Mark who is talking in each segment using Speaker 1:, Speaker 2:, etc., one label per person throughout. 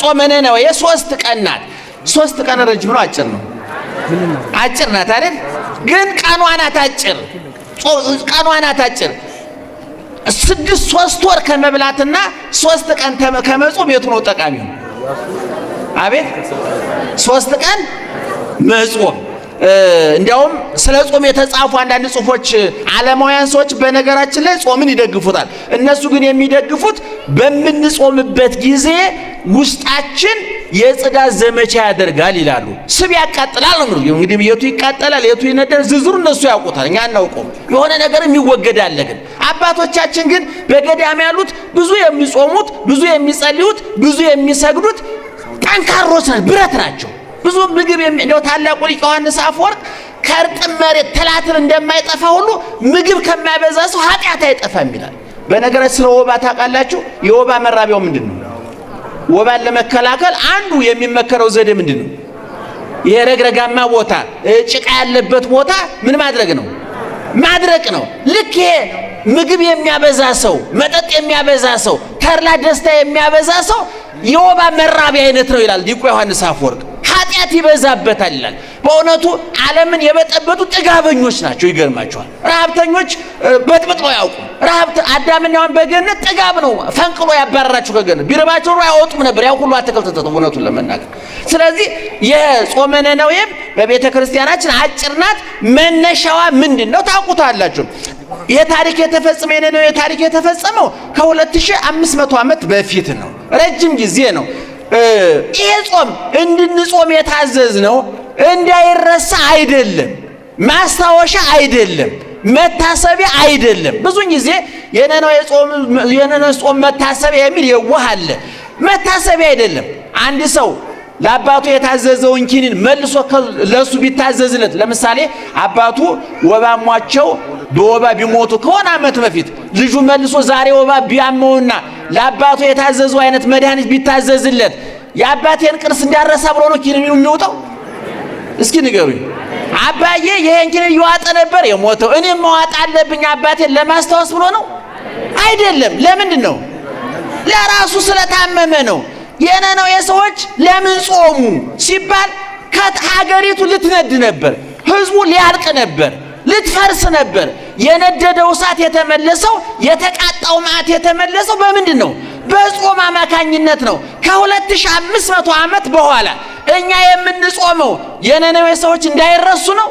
Speaker 1: ጾመ ነነዌ የሶስት ቀን ናት። ሶስት ቀን ረጅም ነው አጭር ነው? አጭር ናት አይደል? ግን ቀኗ ናት አጭር። ቀኗ ናት አጭር። ሶስት ወር ከመብላትና ሶስት ቀን ከመጾም የቱ ነው ጠቃሚው? አቤት ሶስት ቀን መጾም። እንዲያውም ስለ ጾም የተጻፉ አንዳንድ ጽሁፎች ዓለማውያን ሰዎች በነገራችን ላይ ጾምን ይደግፉታል። እነሱ ግን የሚደግፉት በምንጾምበት ጊዜ ውስጣችን የጽዳት ዘመቻ ያደርጋል ይላሉ። ስብ ያቃጥላል ነው እንግዲህ። የቱ ይቃጠላል የቱ ይነዳል ዝርዝሩ እነሱ ያውቁታል፣ እኛ አናውቀውም። የሆነ ነገር የሚወገድ አለ። ግን አባቶቻችን ግን በገዳም ያሉት ብዙ የሚጾሙት፣ ብዙ የሚጸልዩት፣ ብዙ የሚሰግዱት ጠንካሮች ናቸው፣ ብረት ናቸው። ብዙ ምግብ እንደው ታላቁ ሊቅ ዮሐንስ አፈወርቅ ከእርጥብ መሬት ትላትል እንደማይጠፋ ሁሉ ምግብ ከማይበዛ ሰው ኃጢአት አይጠፋም ይላል። በነገራችን ስለ ወባ ታውቃላችሁ? የወባ መራቢያው ምንድን ነው? ወባን ለመከላከል አንዱ የሚመከረው ዘዴ ምንድን ነው? የረግረጋማ ቦታ ጭቃ ያለበት ቦታ ምን ማድረግ ነው? ማድረቅ ነው። ልክ ይሄ ምግብ የሚያበዛ ሰው፣ መጠጥ የሚያበዛ ሰው፣ ተድላ ደስታ የሚያበዛ ሰው የወባ መራቢያ አይነት ነው ይላል ሊቁ ዮሐንስ አፈወርቅ። ኃጢአት ይበዛበታል ይላል። በእውነቱ ዓለምን የበጠበጡ ጥጋበኞች ናቸው። ይገርማቸዋል። ረሃብተኞች በጥብጠው ያውቁ። አዳምና ሔዋን በገነት ጥጋብ ነው ፈንቅሎ ያባረራቸው ከገነት። ቢረባቸው አይወጡም ነበር፣ ያው ሁሉ አትክልት ተጠው እውነቱን ለመናገር። ስለዚህ የጾመ ነነዌም በቤተ ክርስቲያናችን አጭር ናት። መነሻዋ ምንድነው ታውቁታላችሁ። የታሪክ የተፈጸመው የነነዌ ታሪክ የተፈጸመው ከ2500 ዓመት በፊት ነው። ረጅም ጊዜ ነው። ይሄ ጾም እንድንጾም የታዘዝነው እንዳይረሳ አይደለም፣ ማስታወሻ አይደለም፣ መታሰቢያ አይደለም። ብዙን ጊዜ የነነዌ ጾም መታሰቢያ የሚል የዋህ አለ። መታሰቢያ አይደለም። አንድ ሰው ለአባቱ የታዘዘውን ኪኒን መልሶ ለሱ ቢታዘዝለት፣ ለምሳሌ አባቱ ወባ ሟቸው በወባ ቢሞቱ ከሆነ ዓመት በፊት ልጁ መልሶ ዛሬ ወባ ቢያመውና ለአባቱ የታዘዘው አይነት መድኃኒት ቢታዘዝለት የአባቴን ቅርስ እንዳረሳ ብሎ ነው ኪኒን የሚወጣው? እስኪ ንገሩኝ። አባዬ ይሄን ኪኒን ይዋጣ ነበር የሞተው፣ እኔም መዋጥ አለብኝ አባቴን ለማስታወስ ብሎ ነው? አይደለም። ለምንድን ነው? ለራሱ ስለታመመ ነው። የነነዌ ሰዎች ለምን ጾሙ ሲባል ከሀገሪቱ ልትነድ ነበር፣ ህዝቡ ሊያልቅ ነበር፣ ልትፈርስ ነበር። የነደደው እሳት የተመለሰው፣ የተቃጣው መዓት የተመለሰው በምንድን ነው? በጾም አማካኝነት ነው። ከ2500 ዓመት በኋላ እኛ የምንጾመው የነነዌ ሰዎች እንዳይረሱ ነው?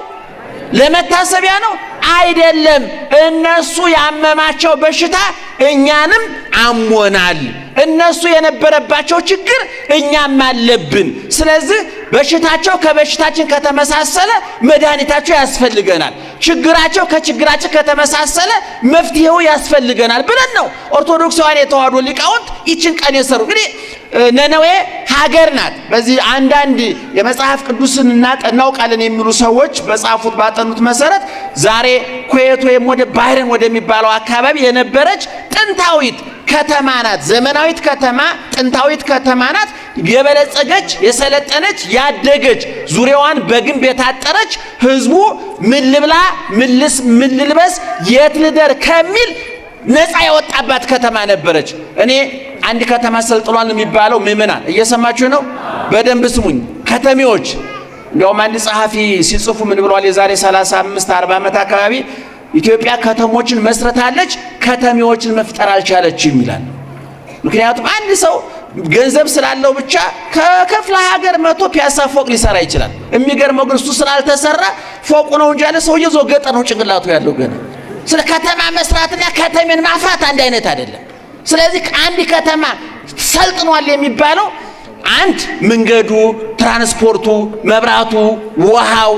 Speaker 1: ለመታሰቢያ ነው? አይደለም። እነሱ ያመማቸው በሽታ እኛንም አሞናል። እነሱ የነበረባቸው ችግር እኛም አለብን። ስለዚህ በሽታቸው ከበሽታችን ከተመሳሰለ መድኃኒታቸው ያስፈልገናል። ችግራቸው ከችግራችን ከተመሳሰለ መፍትሄው ያስፈልገናል ብለን ነው ኦርቶዶክሳውያን የተዋሕዶ ሊቃውንት ይችን ቀን የሰሩ። እንግዲህ ነነዌ ሀገር ናት። በዚህ አንዳንድ የመጽሐፍ ቅዱስን እናውቃለን የሚሉ ሰዎች በጻፉት ባጠኑት መሰረት ዛሬ ኩዌት ወይም ወደ ባህሬን ወደሚባለው አካባቢ የነበረች ጥንታዊት ከተማ ናት። ዘመናዊት ከተማ፣ ጥንታዊት ከተማ ናት። የበለጸገች፣ የሰለጠነች፣ ያደገች፣ ዙሪያዋን በግንብ የታጠረች፣ ህዝቡ ምን ልብላ፣ ምን ልልበስ፣ የት ልደር ከሚል ነፃ የወጣባት ከተማ ነበረች። እኔ አንድ ከተማ ሰልጥኗል የሚባለው ምዕመናን እየሰማችሁ ነው? በደንብ ስሙኝ ከተሜዎች። እንዲያውም አንድ ጸሐፊ ሲጽፉ ምን ብለዋል? የዛሬ 35 40 ዓመት አካባቢ ኢትዮጵያ ከተሞችን መስረታለች፣ ከተሜዎችን መፍጠር አልቻለችም ይላል። ምክንያቱም አንድ ሰው ገንዘብ ስላለው ብቻ ከክፍለ ሀገር መጥቶ ፒያሳ ፎቅ ሊሰራ ይችላል። የሚገርመው ግን እሱ ስላልተሰራ ፎቁ ነው እንጂ ያለ ሰውዬ ዞ ገጠር ነው ጭንቅላቱ ያለው ገና። ስለ ከተማ መስራትና ከተሜን ማፍራት አንድ አይነት አይደለም። ስለዚህ አንድ ከተማ ሰልጥኗል የሚባለው አንድ መንገዱ፣ ትራንስፖርቱ፣ መብራቱ፣ ውሃው፣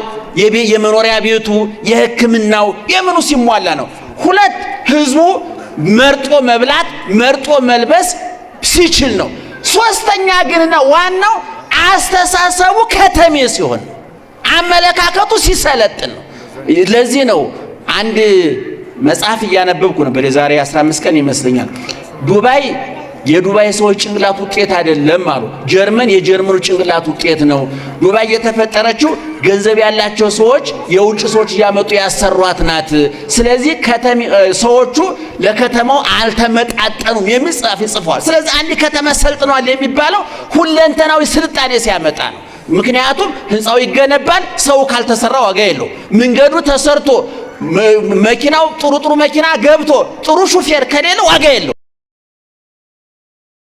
Speaker 1: የመኖሪያ ቤቱ፣ የሕክምናው የምኑ ሲሟላ ነው። ሁለት ህዝቡ መርጦ መብላት መርጦ መልበስ ሲችል ነው። ሶስተኛ ግንና ዋናው አስተሳሰቡ ከተሜ ሲሆን አመለካከቱ ሲሰለጥን ነው። ለዚህ ነው አንድ መጽሐፍ እያነበብኩ ነበር የዛሬ 15 ቀን ይመስለኛል። ዱባይ የዱባይ ሰዎች ጭንቅላት ውጤት አይደለም አሉ። ጀርመን የጀርመኑ ጭንቅላት ውጤት ነው። ዱባይ የተፈጠረችው ገንዘብ ያላቸው ሰዎች የውጭ ሰዎች እያመጡ ያሰሯት ናት። ስለዚህ ሰዎቹ ለከተማው አልተመጣጠኑም የሚል ጽሑፍ ይጽፈዋል። ስለዚህ አንድ ከተማ ሰልጥኗል የሚባለው ሁለንተናዊ ስልጣኔ ሲያመጣ ነው። ምክንያቱም ህንፃው ይገነባል፣ ሰው ካልተሰራ ዋጋ የለው። መንገዱ ተሰርቶ መኪናው ጥሩ መኪና ገብቶ ጥሩ ሹፌር ከሌለ ዋጋ የለው።